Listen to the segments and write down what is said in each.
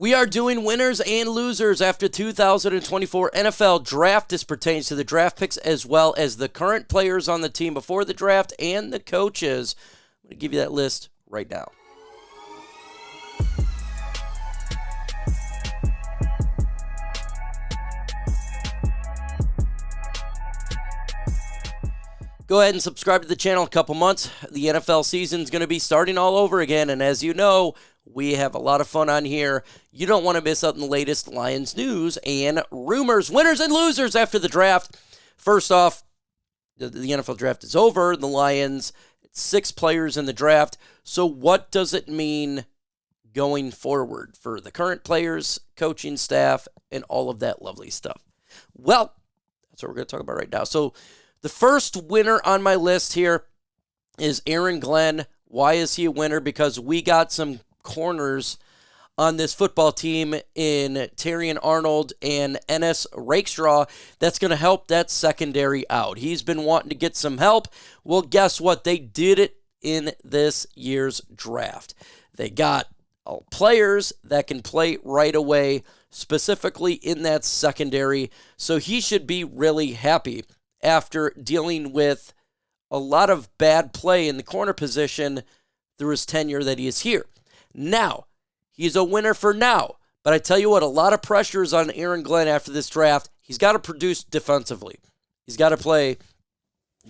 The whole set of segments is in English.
We are doing winners and losers after 2024 NFL Draft. This pertains to the draft picks as well as the current players on the team before the draft and the coaches. I'm going to give you that list right now. Go ahead and subscribe to the channel in a couple months. The NFL season is going to be starting all over again, and as you know, we have a lot of fun on here. You don't want to miss out on the latest Lions news and rumors, winners and losers after the draft. First off, the NFL draft is over. The Lions, 6 players in the draft. So what does it mean going forward for the current players, coaching staff, and all of that lovely stuff? Well, that's what we're going to talk about right now. So the first winner on my list here is Aaron Glenn. Why is he a winner? Because we got some corners on this football team in Terrion Arnold and Ennis Rakestraw that's going to help that secondary out. He's been wanting to get some help. Well, guess what? They did it in this year's draft. They got players that can play right away, specifically in that secondary. So he should be really happy after dealing with a lot of bad play in the corner position through his tenure that he is here. Now, he's a winner for now, but I tell you what, a lot of pressure is on Aaron Glenn after this draft. He's got to produce defensively. He's got to play,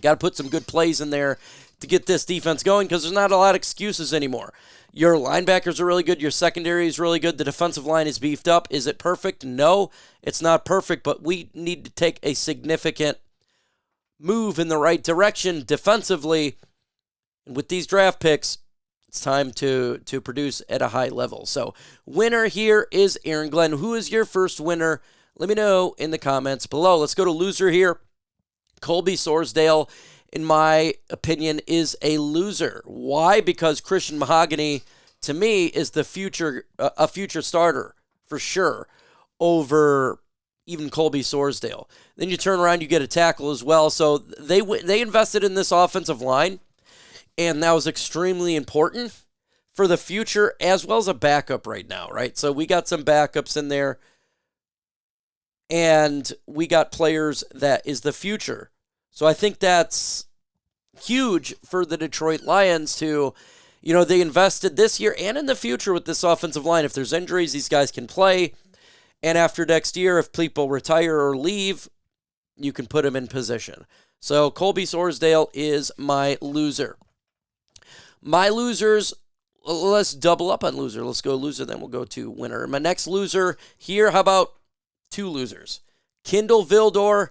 got to put some good plays in there to get this defense going because there's not a lot of excuses anymore. Your linebackers are really good. Your secondary is really good. The defensive line is beefed up. Is it perfect? No, it's not perfect, but we need to take a significant move in the right direction defensively. And with these draft picks, it's time to produce at a high level. So winner here is Aaron Glenn. Who is your first winner? Let me know in the comments below. Let's go to loser here. Colby Sorsdale, in my opinion, is a loser. Why? Because Christian Mahogany, to me, is the future a future starter for sure over even Colby Sorsdale. Then you turn around, you get a tackle as well. So they invested in this offensive line, and that was extremely important for the future as well as a backup right now, right? So we got some backups in there, and we got players that is the future. So I think that's huge for the Detroit Lions to, they invested this year and in the future with this offensive line. If there's injuries, these guys can play. And after next year, if people retire or leave, you can put them in position. So Colby Sorsdale is my loser. My losers, let's double up on loser. Let's go loser, then we'll go to winner. My next loser here, how about 2 losers? Kindle Vildor,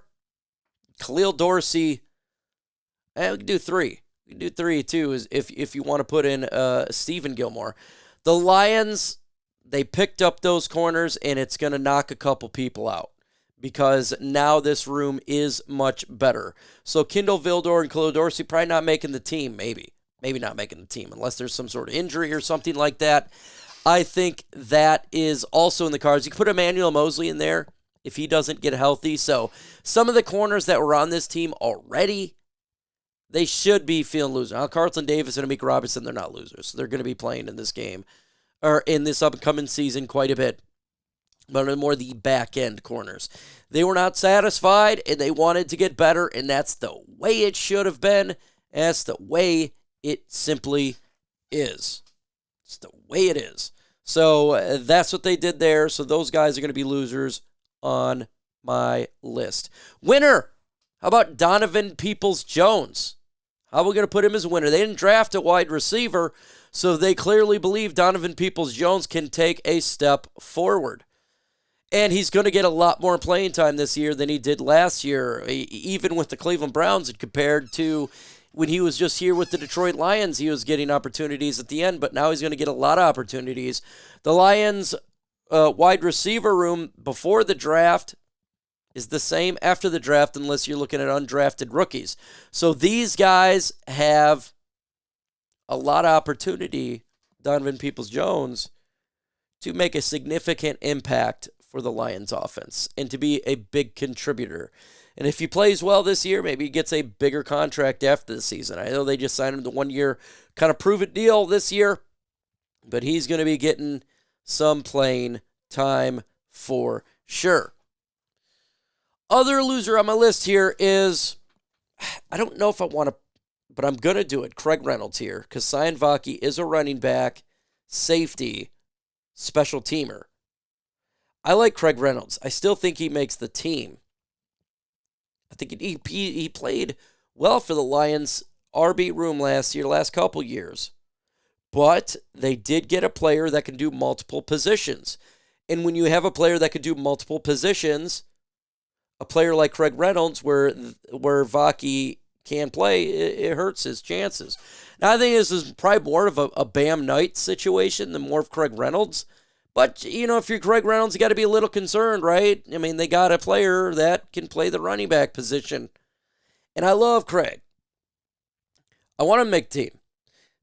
Khalil Dorsey. We can do 3. We can do 3 too, if you want to put in Stephen Gilmore. The Lions, they picked up those corners, and it's going to knock a couple people out because now this room is much better. So Kindle Vildor and Khalil Dorsey probably not making the team, maybe not making the team unless there's some sort of injury or something like that. I think that is also in the cards. You can put Emmanuel Mosley in there if he doesn't get healthy. So some of the corners that were on this team already, they should be feeling losers. Now, Carlton Davis and Amik Robinson, they're not losers. They're going to be playing in this game or in this upcoming season quite a bit. But more the back-end corners. They were not satisfied, and they wanted to get better, and that's the way it should have been. That's the way it simply is. It's the way it is. So that's what they did there. So those guys are going to be losers on my list. Winner, how about Donovan Peoples-Jones? How are we going to put him as a winner? They didn't draft a wide receiver, so they clearly believe Donovan Peoples-Jones can take a step forward. And he's going to get a lot more playing time this year than he did last year, even with the Cleveland Browns compared to when he was just here with the Detroit Lions. He was getting opportunities at the end, but now he's going to get a lot of opportunities. The Lions' wide receiver room before the draft is the same after the draft unless you're looking at undrafted rookies. So these guys have a lot of opportunity, Donovan Peoples-Jones, to make a significant impact for the Lions offense and to be a big contributor. And if he plays well this year, maybe he gets a bigger contract after the season. I know they just signed him to 1 year kind of prove-it deal this year, but he's going to be getting some playing time for sure. Other loser on my list here is, I don't know if I want to, but I'm going to do it. Craig Reynolds here, because Cyan Vaki is a running back, safety, special teamer. I like Craig Reynolds. I still think he makes the team. I think he played well for the Lions RB room last couple years. But they did get a player that can do multiple positions. And when you have a player that can do multiple positions, a player like Craig Reynolds, where Vaki can play, it hurts his chances. Now, I think this is probably more of a Bam Knight situation than more of Craig Reynolds. But, if you're Craig Reynolds, you got to be a little concerned, right? I mean, they got a player that can play the running back position. And I love Craig. I want him to make the team.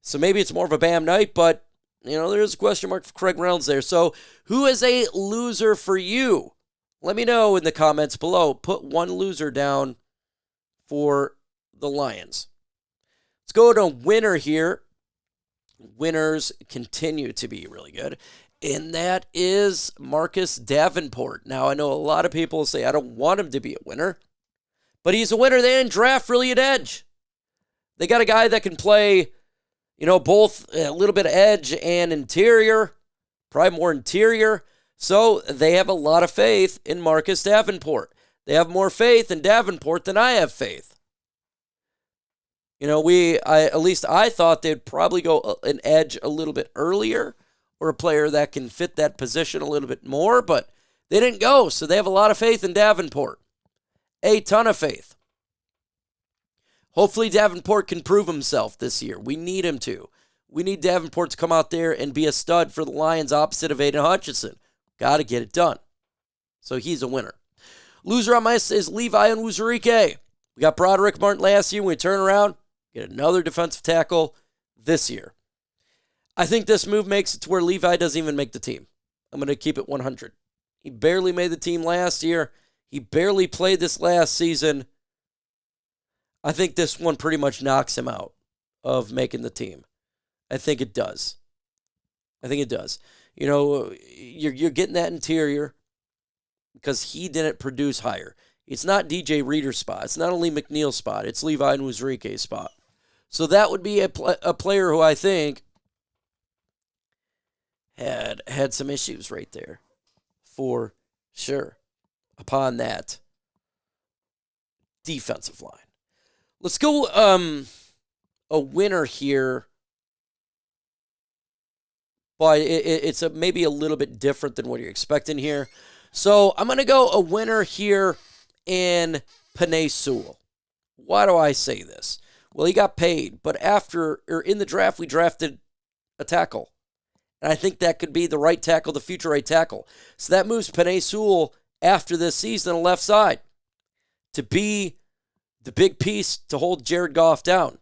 So maybe it's more of a Bam Knight, but, there's a question mark for Craig Reynolds there. So who is a loser for you? Let me know in the comments below. Put one loser down for the Lions. Let's go to winner here. Winners continue to be really good. And that is Marcus Davenport. Now, I know a lot of people say, I don't want him to be a winner. But he's a winner. They didn't draft really at edge. They got a guy that can play, both a little bit of edge and interior. Probably more interior. So they have a lot of faith in Marcus Davenport. They have more faith in Davenport than I have faith. At least I thought they'd probably go an edge a little bit earlier, or a player that can fit that position a little bit more, but they didn't go, so they have a lot of faith in Davenport. A ton of faith. Hopefully Davenport can prove himself this year. We need him to. We need Davenport to come out there and be a stud for the Lions opposite of Aiden Hutchinson. Got to get it done. So he's a winner. Loser on my list is Levi Onwuzurike. We got Broderick Martin last year. We turn around, get another defensive tackle this year. I think this move makes it to where Levi doesn't even make the team. I'm going to keep it 100. He barely made the team last year. He barely played this last season. I think this one pretty much knocks him out of making the team. I think it does. You're getting that interior because he didn't produce higher. It's not DJ Reader's spot. It's not only McNeil's spot. It's Levi Onwuzurike's spot. So that would be a player who I think had some issues right there, for sure, upon that defensive line. Let's go a winner here, but it's maybe a little bit different than what you're expecting here. So I'm going to go a winner here in Penei Sewell. Why do I say this? Well, he got paid, but in the draft, we drafted a tackle. And I think that could be the right tackle, the future right tackle. So that moves Penei Sewell after this season on the left side to be the big piece to hold Jared Goff down.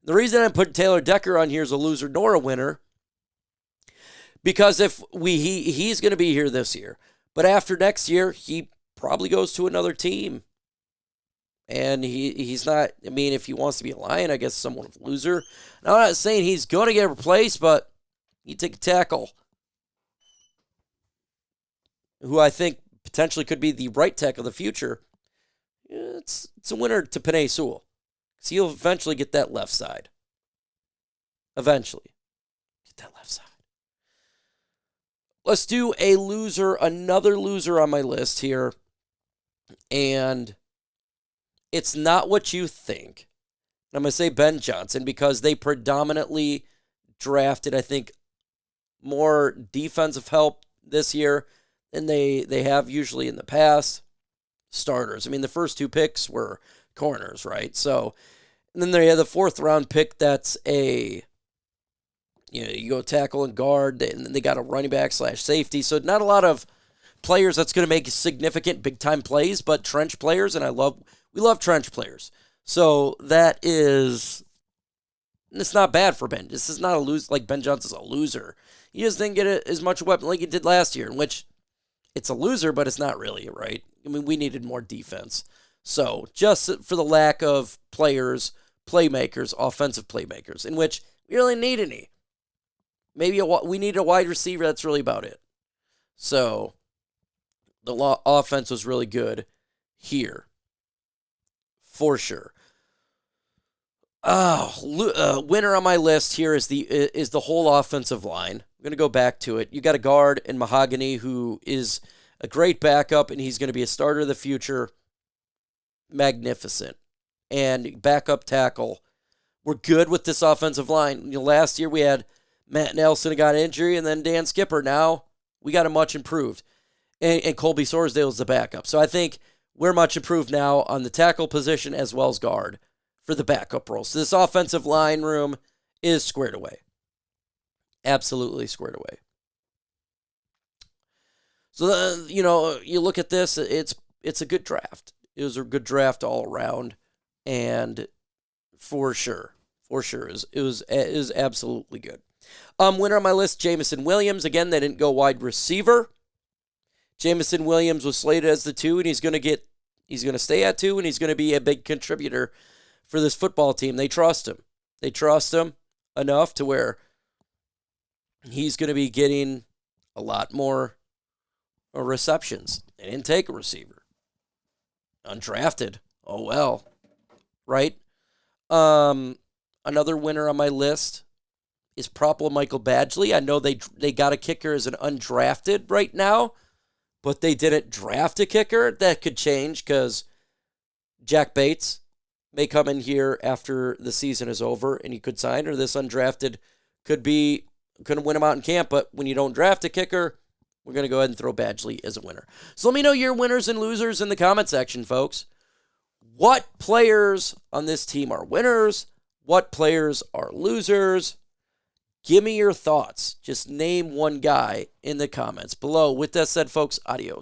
The reason I'm putting Taylor Decker on here as a loser nor a winner, because if he's going to be here this year, but after next year, he probably goes to another team. And he's not, if he wants to be a Lion, I guess somewhat of a loser. Now, I'm not saying he's going to get replaced, but you take a tackle who I think potentially could be the right tackle of the future. It's a winner to Penei Sewell, because he'll eventually get that left side. Eventually. Get that left side. Let's do another loser on my list here. And it's not what you think. I'm going to say Ben Johnson, because they predominantly drafted, I think, more defensive help this year than they have usually in the past. Starters. The first two picks were corners, right? So, and then they have the fourth round pick that's you go tackle and guard, and then they got a running back / safety. So not a lot of players that's going to make significant big time plays, but trench players, and we love trench players. So it's not bad for Ben. This is not a lose, like Ben Johnson's a loser. He just didn't get as much weapon like he did last year, in which it's a loser, but it's not really, right? We needed more defense. So just for the lack of players, playmakers, offensive playmakers, in which we really need any. maybe we need a wide receiver. That's really about it. So the offense was really good here, for sure. Winner on my list here is the whole offensive line. I'm going to go back to it. You got a guard in Mahogany who is a great backup, and he's going to be a starter of the future. Magnificent. And backup tackle. We're good with this offensive line. Last year we had Matt Nelson who got an injury, and then Dan Skipper. Now we got a much improved. And Colby Sorsdale is the backup. So I think we're much improved now on the tackle position as well as guard for the backup role. So this offensive line room is squared away. Absolutely squared away. So, you look at this, it's a good draft. It was a good draft all around. And for sure, it was absolutely good. Winner on my list, Jameson Williams. Again, they didn't go wide receiver. Jameson Williams was slated as the 2, and he's going to stay at 2, and he's going to be a big contributor for this football team. They trust him. They trust him enough to where he's going to be getting a lot more receptions. They didn't take a receiver. Undrafted. Oh, well. Right? Another winner on my list is Propel Michael Badgley. I know they got a kicker as an undrafted right now, but they didn't draft a kicker. That could change because Jack Bates may come in here after the season is over and he could sign, or this undrafted could win him out in camp. But when you don't draft a kicker, we're going to go ahead and throw Badgley as a winner. So let me know your winners and losers in the comment section, folks. What players on this team are winners? What players are losers? Give me your thoughts. Just name one guy in the comments below. With that said, folks, adios.